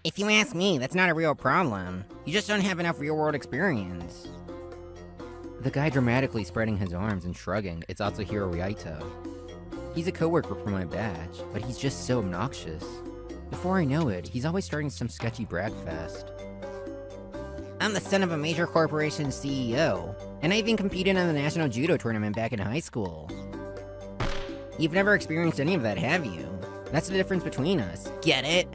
If you ask me, that's not a real problem. You just don't have enough real-world experience. The guy dramatically spreading his arms and shrugging is Atsuhiro Yaito. He's a coworker from my batch, but he's just so obnoxious. Before I know it, he's always starting some sketchy brag fest. I'm the son of a major corporation CEO, and I even competed in the national judo tournament back in high school. You've never experienced any of that, have you? That's the difference between us. Get it?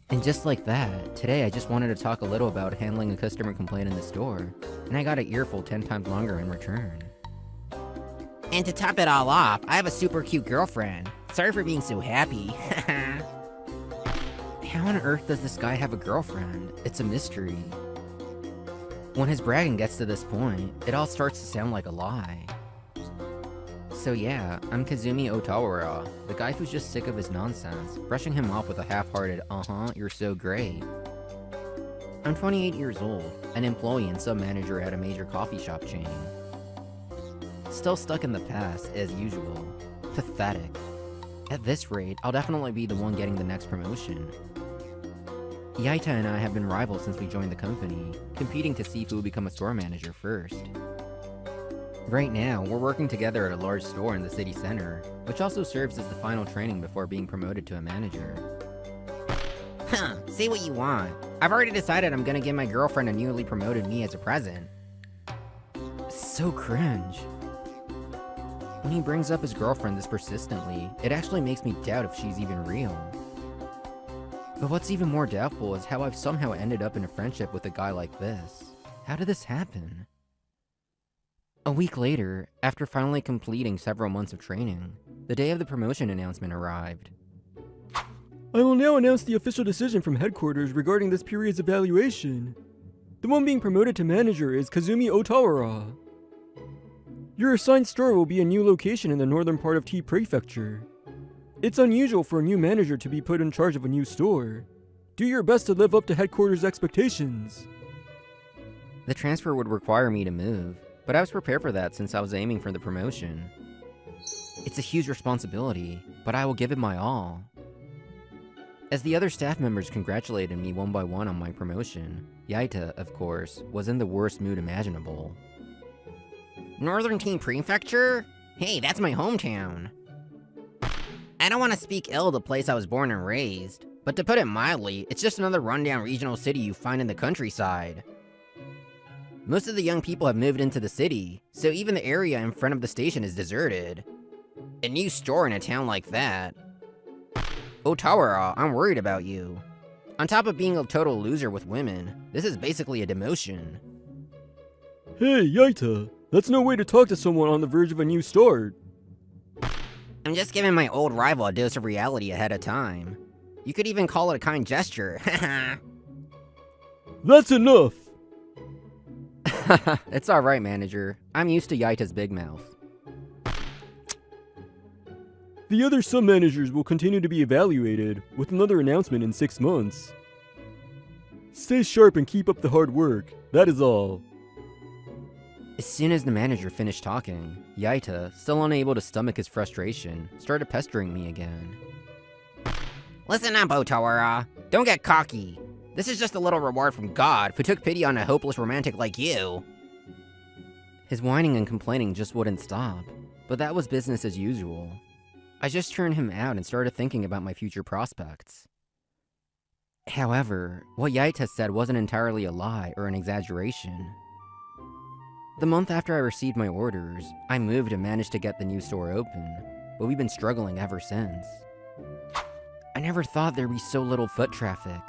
And just like that, today I just wanted to talk a little about handling a customer complaint in the store, and I got an earful 10 times longer in return. And to top it all off, I have a super cute girlfriend. Sorry for being so happy. How on earth does this guy have a girlfriend? It's a mystery. When his bragging gets to this point, it all starts to sound like a lie. So yeah, I'm Kazumi Otawara, the guy who's just sick of his nonsense, brushing him off with a half-hearted, you're so great. I'm 28 years old, an employee and sub-manager at a major coffee shop chain. Still stuck in the past, as usual. Pathetic. At this rate, I'll definitely be the one getting the next promotion. Yaita and I have been rivals since we joined the company, competing to see who will become a store manager first. Right now, we're working together at a large store in the city center, which also serves as the final training before being promoted to a manager. Say what you want. I've already decided I'm gonna give my girlfriend a newly promoted me as a present. So cringe. When he brings up his girlfriend this persistently, it actually makes me doubt if she's even real. But what's even more doubtful is how I've somehow ended up in a friendship with a guy like this. How did this happen? A week later, after finally completing several months of training, the day of the promotion announcement arrived. I will now announce the official decision from headquarters regarding this period's evaluation. The one being promoted to manager is Kazumi Otawara. Your assigned store will be a new location in the northern part of T Prefecture. It's unusual for a new manager to be put in charge of a new store. Do your best to live up to headquarters' expectations. The transfer would require me to move, but I was prepared for that since I was aiming for the promotion. It's a huge responsibility, but I will give it my all. As the other staff members congratulated me one by one on my promotion, Yaita, of course, was in the worst mood imaginable. Northern Team Prefecture? Hey, that's my hometown. I don't want to speak ill of the place I was born and raised, but to put it mildly, it's just another rundown regional city you find in the countryside. Most of the young people have moved into the city, so even the area in front of the station is deserted. A new store in a town like that. Otawara, I'm worried about you. On top of being a total loser with women, this is basically a demotion. Hey, Yaita, that's no way to talk to someone on the verge of a new start. I'm just giving my old rival a dose of reality ahead of time. You could even call it a kind gesture, haha. That's enough! It's alright, manager. I'm used to Yaita's big mouth. The other sub-managers will continue to be evaluated, with another announcement in 6 months. Stay sharp and keep up the hard work, that is all. As soon as the manager finished talking, Yaita, still unable to stomach his frustration, started pestering me again. Listen up, Otawara. Don't get cocky. This is just a little reward from God who took pity on a hopeless romantic like you. His whining and complaining just wouldn't stop, but that was business as usual. I just turned him out and started thinking about my future prospects. However, what Yaita said wasn't entirely a lie or an exaggeration. The month after I received my orders, I moved and managed to get the new store open, but we've been struggling ever since. I never thought there'd be so little foot traffic.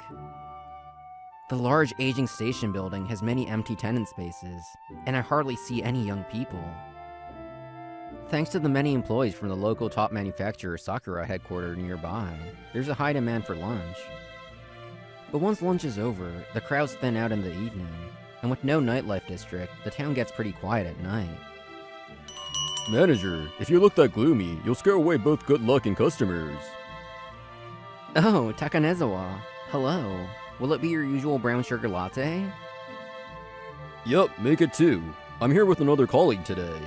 The large aging station building has many empty tenant spaces, and I hardly see any young people. Thanks to the many employees from the local top manufacturer Sakura headquartered nearby, there's a high demand for lunch. But once lunch is over, the crowds thin out in the evening, and with no nightlife district, the town gets pretty quiet at night. Manager, if you look that gloomy, you'll scare away both good luck and customers. Oh, Takanezawa. Hello. Will it be your usual brown sugar latte? Yup, make it 2. I'm here with another colleague today.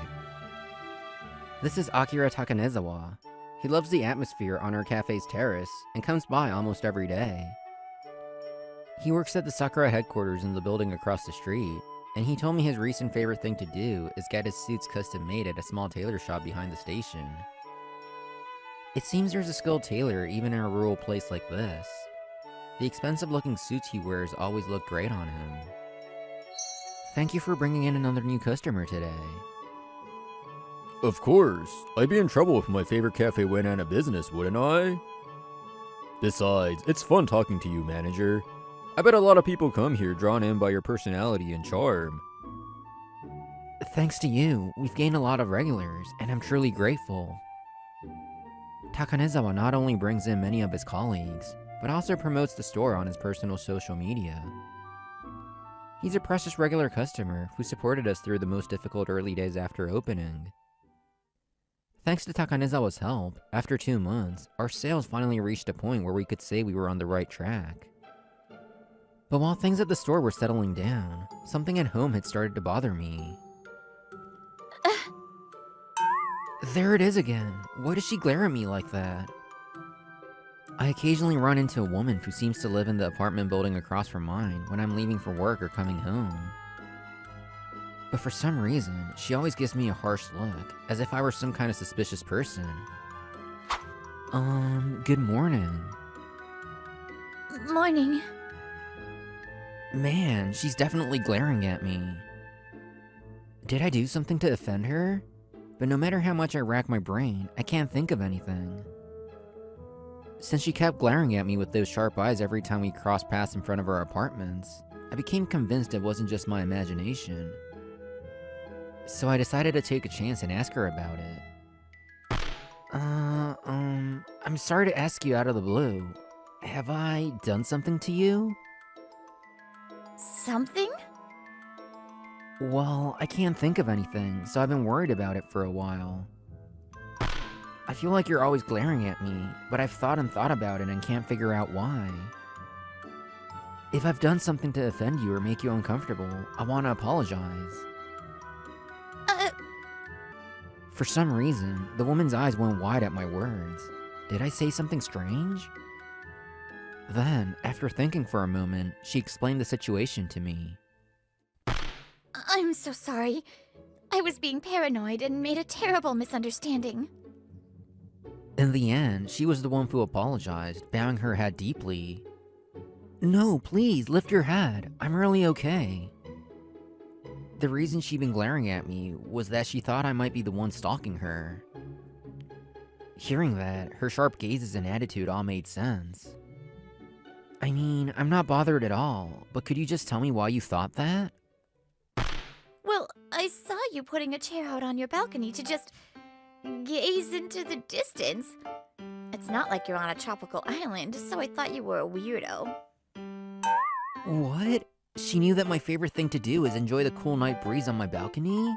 This is Akira Takanezawa. He loves the atmosphere on our cafe's terrace and comes by almost every day. He works at the Sakura headquarters in the building across the street, and he told me his recent favorite thing to do is get his suits custom made at a small tailor shop behind the station. It seems there's a skilled tailor even in a rural place like this. The expensive looking suits he wears always look great on him. Thank you for bringing in another new customer today. Of course. I'd be in trouble if my favorite cafe went out of business, wouldn't I? Besides, it's fun talking to you, manager. I bet a lot of people come here drawn in by your personality and charm. Thanks to you, we've gained a lot of regulars, and I'm truly grateful. Takanezawa not only brings in many of his colleagues, but also promotes the store on his personal social media. He's a precious regular customer who supported us through the most difficult early days after opening. Thanks to Takanezawa's help, after 2 months, our sales finally reached a point where we could say we were on the right track. But while things at the store were settling down, something at home had started to bother me. There it is again. Why does she glare at me like that? I occasionally run into a woman who seems to live in the apartment building across from mine when I'm leaving for work or coming home. But for some reason, she always gives me a harsh look, as if I were some kind of suspicious person. Good morning. Morning. Man, she's definitely glaring at me. Did I do something to offend her? But no matter how much I rack my brain, I can't think of anything. Since she kept glaring at me with those sharp eyes every time we crossed paths in front of our apartments, I became convinced it wasn't just my imagination. So I decided to take a chance and ask her about it. I'm sorry to ask you out of the blue. Have I done something to you? Something? Well, I can't think of anything, so I've been worried about it for a while. I feel like you're always glaring at me, but I've thought and thought about it and can't figure out why. If I've done something to offend you or make you uncomfortable, I want to apologize. For some reason, the woman's eyes went wide at my words. Did I say something strange? Then, after thinking for a moment, she explained the situation to me. I'm so sorry. I was being paranoid and made a terrible misunderstanding. In the end, she was the one who apologized, bowing her head deeply. No, please, lift your head. I'm really okay. The reason she'd been glaring at me was that she thought I might be the one stalking her. Hearing that, her sharp gazes and attitude all made sense. I mean, I'm not bothered at all, but could you just tell me why you thought that? Well, I saw you putting a chair out on your balcony to just gaze into the distance. It's not like you're on a tropical island, so I thought you were a weirdo. What? She knew that my favorite thing to do is enjoy the cool night breeze on my balcony?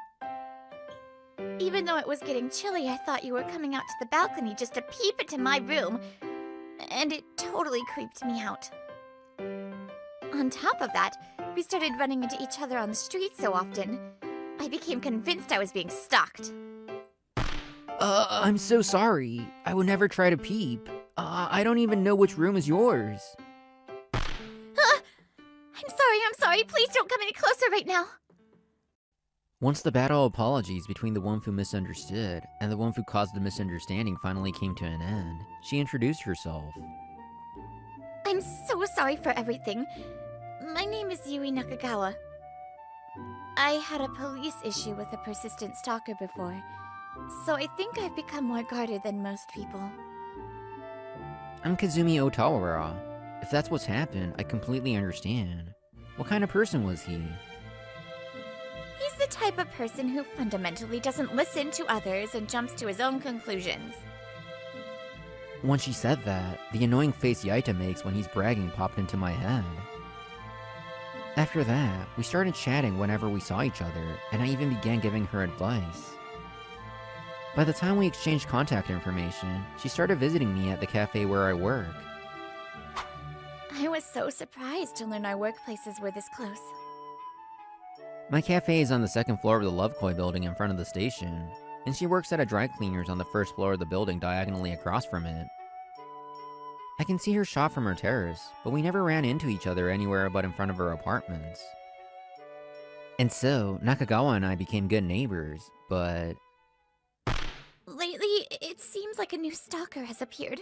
Even though it was getting chilly, I thought you were coming out to the balcony just to peep into my room, and it totally creeped me out. On top of that, we started running into each other on the street so often, I became convinced I was being stalked. I'm so sorry. I would never try to peep. I don't even know which room is yours. I'm sorry, please don't come any closer right now. Once the battle of apologies between the one who misunderstood and the one who caused the misunderstanding finally came to an end, she introduced herself. I'm so sorry for everything. My name is Yui Nakagawa. I had a police issue with a persistent stalker before, so I think I've become more guarded than most people. I'm Kazumi Otawara. If that's what's happened, I completely understand. What kind of person was he? He's the type of person who fundamentally doesn't listen to others and jumps to his own conclusions. When she said that, the annoying face Yaita makes when he's bragging popped into my head. After that, we started chatting whenever we saw each other, and I even began giving her advice. By the time we exchanged contact information, she started visiting me at the cafe where I work. I was so surprised to learn our workplaces were this close. My cafe is on the second floor of the Love Koi building in front of the station. and she works at a dry cleaner's on the first floor of the building diagonally across from it. I can see her shop from her terrace, but we never ran into each other anywhere but in front of her apartments. And so, Nakagawa and I became good neighbors, but... Lately, it seems like a new stalker has appeared.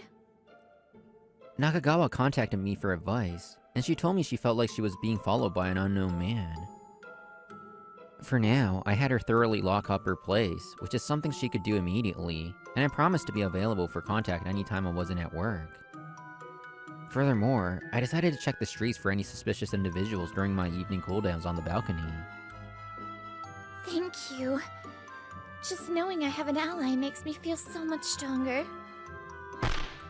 Nakagawa contacted me for advice, and she told me she felt like she was being followed by an unknown man. For now, I had her thoroughly lock up her place, which is something she could do immediately, and I promised to be available for contact anytime I wasn't at work. Furthermore, I decided to check the streets for any suspicious individuals during my evening cooldowns on the balcony. Thank you. Just knowing I have an ally makes me feel so much stronger.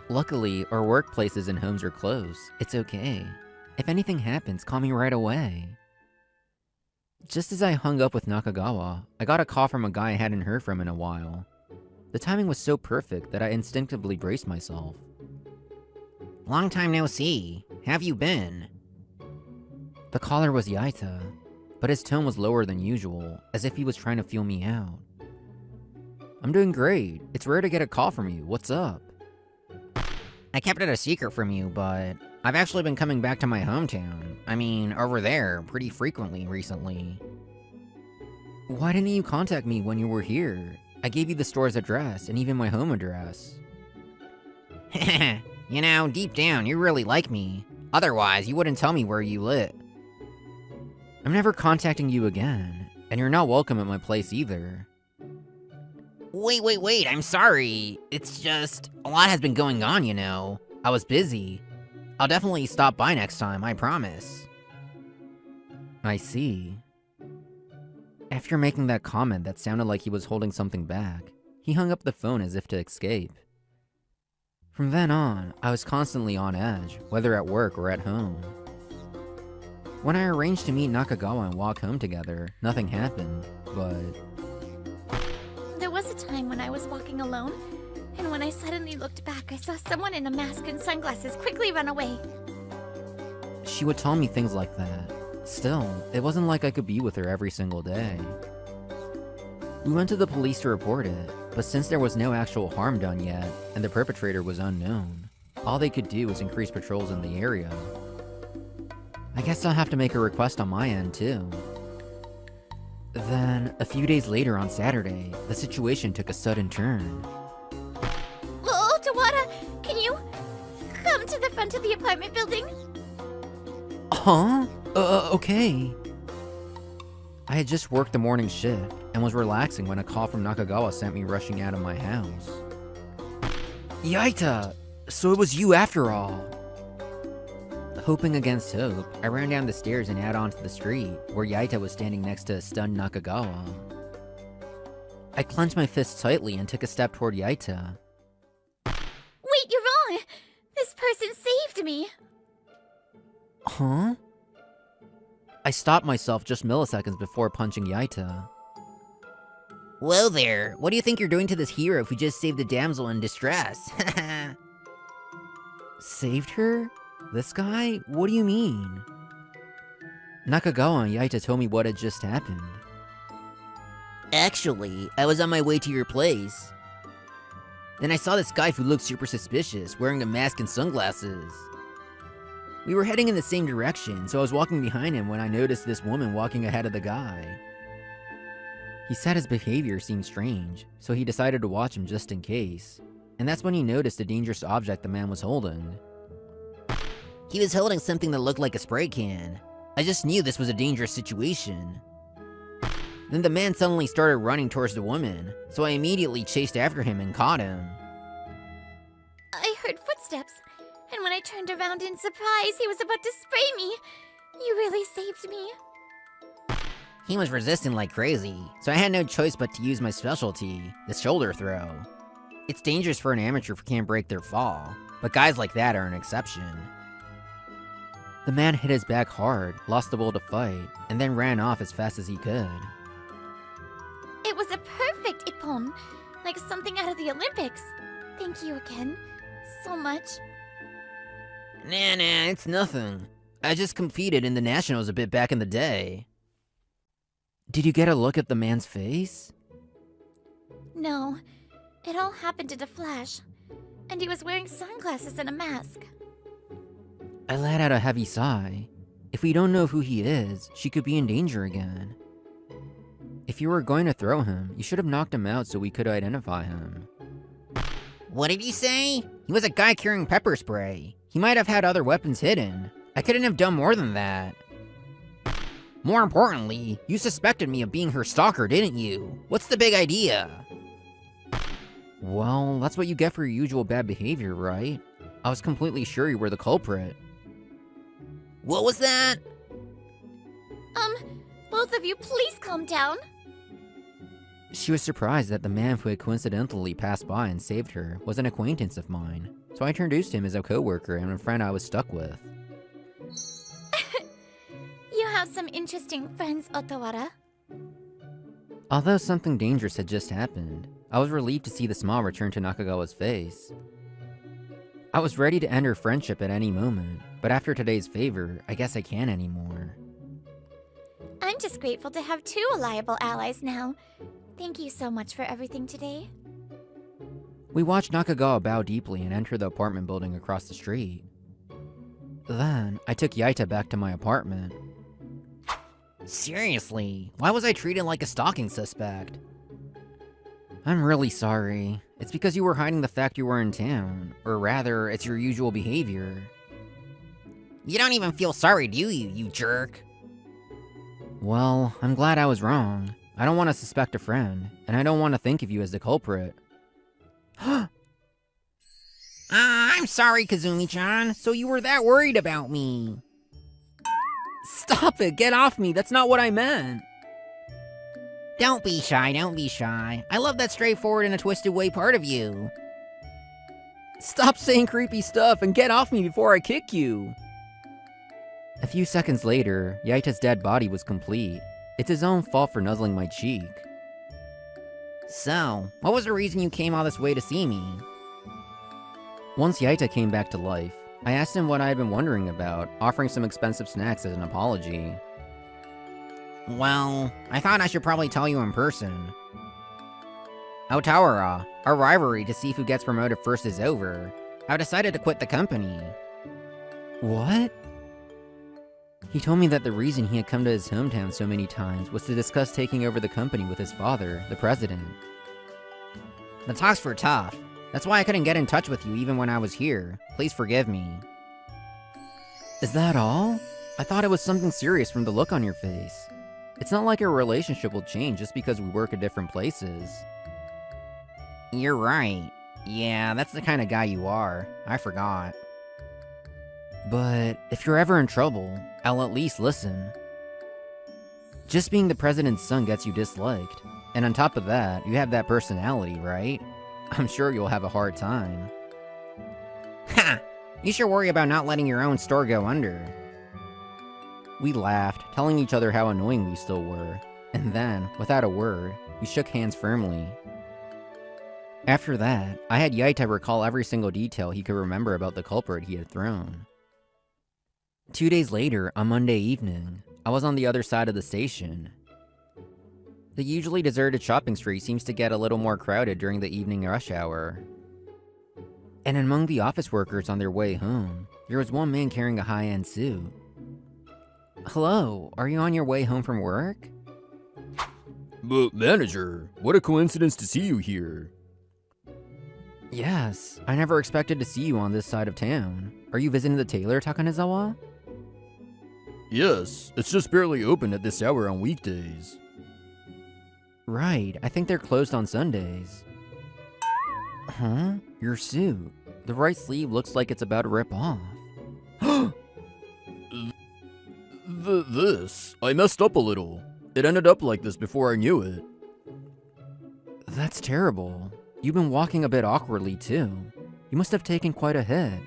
Luckily, our workplaces and homes are close. It's okay. If anything happens, call me right away. Just as I hung up with Nakagawa, I got a call from a guy I hadn't heard from in a while. The timing was so perfect that I instinctively braced myself. Long time no see. Have you been? The caller was Yaita, but his tone was lower than usual, as if he was trying to feel me out. I'm doing great. It's rare to get a call from you. What's up? I kept it a secret from you, but I've actually been coming back to my hometown. I mean, over there, pretty frequently recently. Why didn't you contact me when you were here? I gave you the store's address, and even my home address. You know, deep down, you really like me. Otherwise, you wouldn't tell me where you live. I'm never contacting you again, and you're not welcome at my place either. Wait, I'm sorry. It's just, a lot has been going on, you know. I was busy. I'll definitely stop by next time, I promise. I see. After making that comment that sounded like he was holding something back, he hung up the phone as if to escape. From then on, I was constantly on edge, whether at work or at home. When I arranged to meet Nakagawa and walk home together, nothing happened, but... There was a time when I was walking alone, and when I suddenly looked back, I saw someone in a mask and sunglasses quickly run away. She would tell me things like that. Still, it wasn't like I could be with her every single day. We went to the police to report it, but since there was no actual harm done yet, and the perpetrator was unknown, all they could do was increase patrols in the area. I guess I'll have to make a request on my end, too. Then, a few days later on Saturday, the situation took a sudden turn. Oh, Tawada, can you come to the front of the apartment building? Huh? Okay. I had just worked the morning shift and was relaxing when a call from Nakagawa sent me rushing out of my house. Yaita! So it was you after all! Hoping against hope, I ran down the stairs and out onto the street, where Yaita was standing next to a stunned Nakagawa. I clenched my fists tightly and took a step toward Yaita. Wait, you're wrong! This person saved me! Huh? I stopped myself just milliseconds before punching Yaita. Whoa there, what do you think you're doing to this hero who just saved a damsel in distress? Saved her? This guy? What do you mean? Nakagawa and Yaita told me what had just happened. Actually, I was on my way to your place. Then I saw this guy who looked super suspicious, wearing a mask and sunglasses. We were heading in the same direction, so I was walking behind him when I noticed this woman walking ahead of the guy. He said his behavior seemed strange, so he decided to watch him just in case. And that's when he noticed a dangerous object the man was holding. He was holding something that looked like a spray can. I just knew this was a dangerous situation. Then the man suddenly started running towards the woman, so I immediately chased after him and caught him. I heard footsteps, and when I turned around in surprise, he was about to spray me. You really saved me. He was resisting like crazy, so I had no choice but to use my specialty, the shoulder throw. It's dangerous for an amateur who can't break their fall, but guys like that are an exception. The man hit his back hard, lost the will to fight, and then ran off as fast as he could. It was a perfect ippon, like something out of the Olympics. Thank you again, so much. Nah, it's nothing. I just competed in the nationals a bit back in the day. Did you get a look at the man's face? No, it all happened in a flash. And he was wearing sunglasses and a mask. I let out a heavy sigh. If we don't know who he is, she could be in danger again. If you were going to throw him, you should have knocked him out so we could identify him. What did he say? He was a guy carrying pepper spray. He might have had other weapons hidden. I couldn't have done more than that. More importantly, you suspected me of being her stalker, didn't you? What's the big idea? Well, that's what you get for your usual bad behavior, right? I was completely sure you were the culprit. What was that? Both of you, please calm down. She was surprised that the man who had coincidentally passed by and saved her was an acquaintance of mine, so I introduced him as a coworker and a friend I was stuck with. You have some interesting friends, Otawara. Although something dangerous had just happened, I was relieved to see the smile return to Nakagawa's face. I was ready to end her friendship at any moment, but after today's favor, I guess I can't anymore. I'm just grateful to have two reliable allies now. Thank you so much for everything today. We watched Nakagawa bow deeply and enter the apartment building across the street. Then, I took Yaita back to my apartment. Seriously, why was I treated like a stalking suspect? I'm really sorry. It's because you were hiding the fact you were in town. Or rather, it's your usual behavior. You don't even feel sorry, do you, you jerk? Well, I'm glad I was wrong. I don't want to suspect a friend, and I don't want to think of you as the culprit. I'm sorry, Kazumi-chan. So you were that worried about me. Stop it! Get off me! That's not what I meant! Don't be shy, don't be shy. I love that straightforward in a twisted way part of you. Stop saying creepy stuff and get off me before I kick you! A few seconds later, Yaita's dead body was complete. It's his own fault for nuzzling my cheek. So, what was the reason you came all this way to see me? Once Yaita came back to life, I asked him what I had been wondering about, offering some expensive snacks as an apology. Well, I thought I should probably tell you in person. Otawara, our rivalry to see who gets promoted first is over. I've decided to quit the company. What? He told me that the reason he had come to his hometown so many times was to discuss taking over the company with his father, the president. The talks were tough. That's why I couldn't get in touch with you even when I was here. Please forgive me. Is that all? I thought it was something serious from the look on your face. It's not like our relationship will change just because we work at different places. You're right. Yeah, that's the kind of guy you are. I forgot. But if you're ever in trouble, I'll at least listen. Just being the president's son gets you disliked. And on top of that, you have that personality, right? I'm sure you'll have a hard time. Ha! You should worry about not letting your own store go under. We laughed, telling each other how annoying we still were. And then, without a word, we shook hands firmly. After that, I had Yaita recall every single detail he could remember about the culprit he had thrown. 2 days later, on Monday evening, I was on the other side of the station. The usually deserted shopping street seems to get a little more crowded during the evening rush hour. And among the office workers on their way home, there was one man carrying a high-end suit. Hello, are you on your way home from work? But manager, what a coincidence to see you here. Yes, I never expected to see you on this side of town. Are you visiting the tailor, Takanazawa? Yes, it's just barely open at this hour on weekdays. Right, I think they're closed on Sundays. Huh? Your suit. The right sleeve looks like it's about to rip off. This. I messed up a little. It ended up like this before I knew it. That's terrible. You've been walking a bit awkwardly, too. You must have taken quite a hit.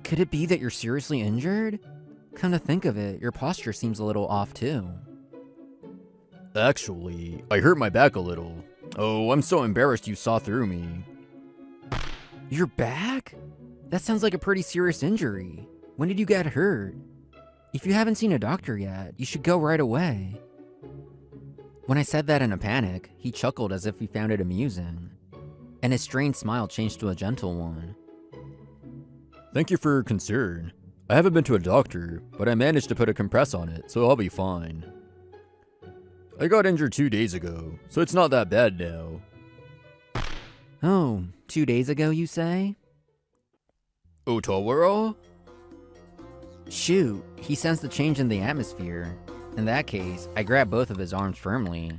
Could it be that you're seriously injured? Come to think of it, your posture seems a little off, too. Actually, I hurt my back a little. Oh, I'm so embarrassed you saw through me. Your back? That sounds like a pretty serious injury. When did you get hurt? If you haven't seen a doctor yet, you should go right away. When I said that in a panic, he chuckled as if he found it amusing, and his strained smile changed to a gentle one. Thank you for your concern. I haven't been to a doctor, but I managed to put a compress on it, so I'll be fine. I got injured 2 days ago, so it's not that bad now. Oh, 2 days ago, you say? Otawara? Shoot, he sensed the change in the atmosphere. In that case, I grabbed both of his arms firmly.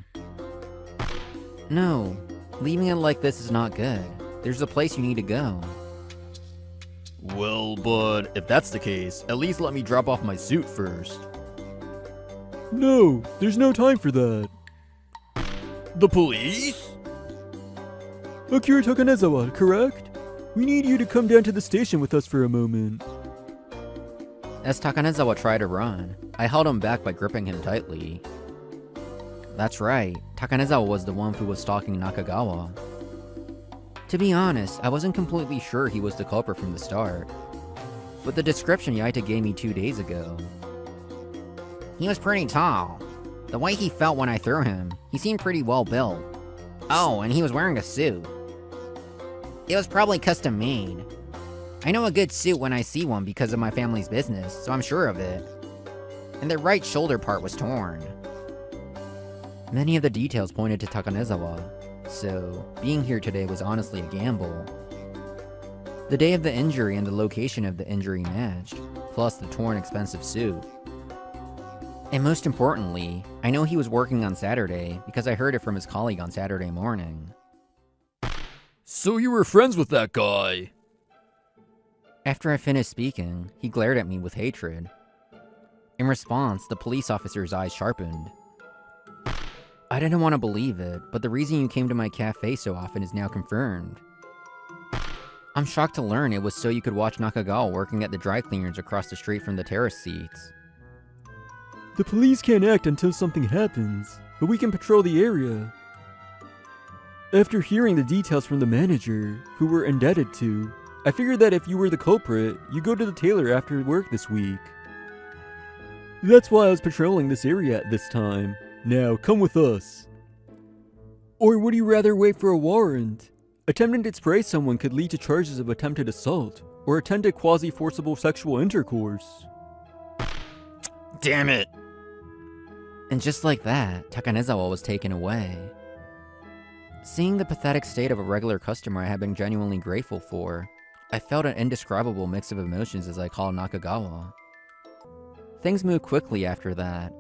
No, leaving it like this is not good. There's a place you need to go. Well, but if that's the case, at least let me drop off my suit first. No, there's no time for that. The police? Akira Takanezawa, correct? We need you to come down to the station with us for a moment. As Takanezawa tried to run, I held him back by gripping him tightly. That's right, Takanezawa was the one who was stalking Nakagawa. To be honest, I wasn't completely sure he was the culprit from the start. With the description Yaita gave me 2 days ago. He was pretty tall. The way he felt when I threw him, he seemed pretty well built. Oh, and he was wearing a suit. It was probably custom made. I know a good suit when I see one because of my family's business, so I'm sure of it. And the right shoulder part was torn. Many of the details pointed to Takanezawa, so being here today was honestly a gamble. The day of the injury and the location of the injury matched, plus the torn expensive suit. And most importantly, I know he was working on Saturday because I heard it from his colleague on Saturday morning. So you were friends with that guy? After I finished speaking, he glared at me with hatred. In response, the police officer's eyes sharpened. I didn't want to believe it, but the reason you came to my cafe so often is now confirmed. I'm shocked to learn it was so you could watch Nakagawa working at the dry cleaners across the street from the terrace seats. The police can't act until something happens, but we can patrol the area. After hearing the details from the manager, who we're indebted to, I figured that if you were the culprit, you go to the tailor after work this week. That's why I was patrolling this area at this time. Now, come with us. Or would you rather wait for a warrant? Attempting to spray someone could lead to charges of attempted assault, or attempted quasi-forcible sexual intercourse. Damn it! And just like that, Takanezawa was taken away. Seeing the pathetic state of a regular customer I had been genuinely grateful for, I felt an indescribable mix of emotions as I called Nakagawa. Things moved quickly after that.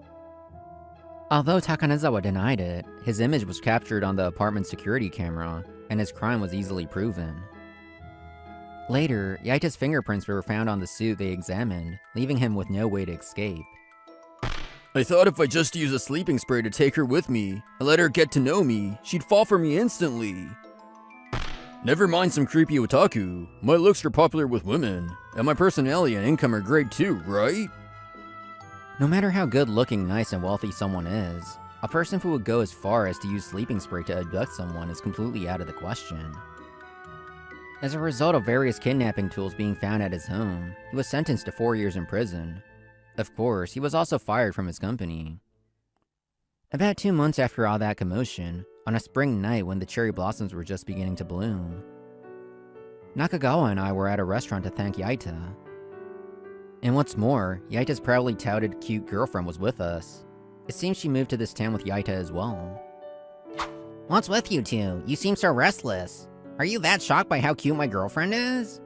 Although Takanezawa denied it, his image was captured on the apartment security camera, and his crime was easily proven. Later, Yaita's fingerprints were found on the suit they examined, leaving him with no way to escape. I thought if I just used a sleeping spray to take her with me, and let her get to know me, she'd fall for me instantly. Never mind some creepy otaku, my looks are popular with women, and my personality and income are great too, right? No matter how good-looking, nice, and wealthy someone is, a person who would go as far as to use sleeping spray to abduct someone is completely out of the question. As a result of various kidnapping tools being found at his home, he was sentenced to 4 years in prison. Of course, he was also fired from his company. About 2 months after all that commotion, on a spring night when the cherry blossoms were just beginning to bloom, Nakagawa and I were at a restaurant to thank Yaita. And what's more, Yaita's proudly touted cute girlfriend was with us. It seems she moved to this town with Yaita as well. What's with you two? You seem so restless. Are you that shocked by how cute my girlfriend is?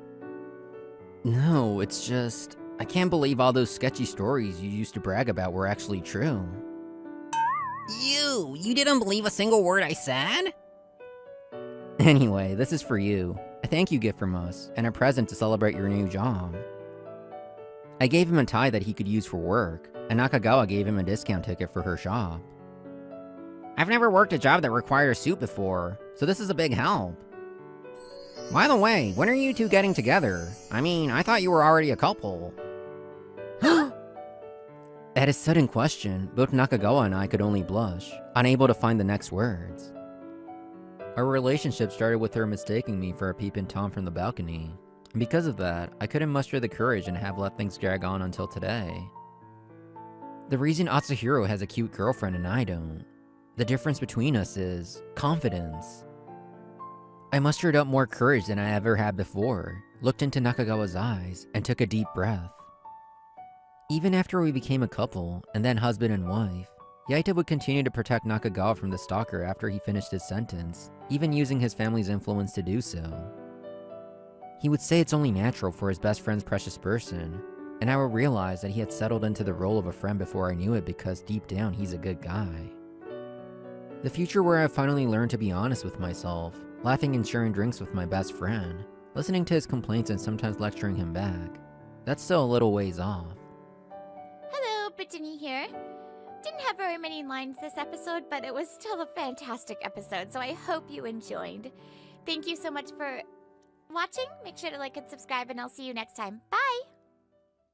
No, it's just, I can't believe all those sketchy stories you used to brag about were actually true. You didn't believe a single word I said? Anyway, this is for you. A thank you gift from us, and a present to celebrate your new job. I gave him a tie that he could use for work, and Nakagawa gave him a discount ticket for her shop. I've never worked a job that required a suit before, so this is a big help. By the way, when are you two getting together? I mean, I thought you were already a couple. At his sudden question, both Nakagawa and I could only blush, unable to find the next words. Our relationship started with her mistaking me for a peeping Tom from the balcony, and because of that, I couldn't muster the courage and have let things drag on until today. The reason Atsuhiro has a cute girlfriend and I don't. The difference between us is confidence. I mustered up more courage than I ever had before, looked into Nakagawa's eyes, and took a deep breath. Even after we became a couple, and then husband and wife, Yaita would continue to protect Nakagawa from the stalker after he finished his sentence, even using his family's influence to do so. He would say it's only natural for his best friend's precious person, and I would realize that he had settled into the role of a friend before I knew it because deep down he's a good guy. The future where I've finally learned to be honest with myself, laughing and sharing drinks with my best friend, listening to his complaints and sometimes lecturing him back, that's still a little ways off. Hello, Brittany here. Didn't have very many lines this episode, but it was still a fantastic episode, so I hope you enjoyed. Thank you so much for watching. Make sure to like and subscribe, and I'll see you next time. Bye!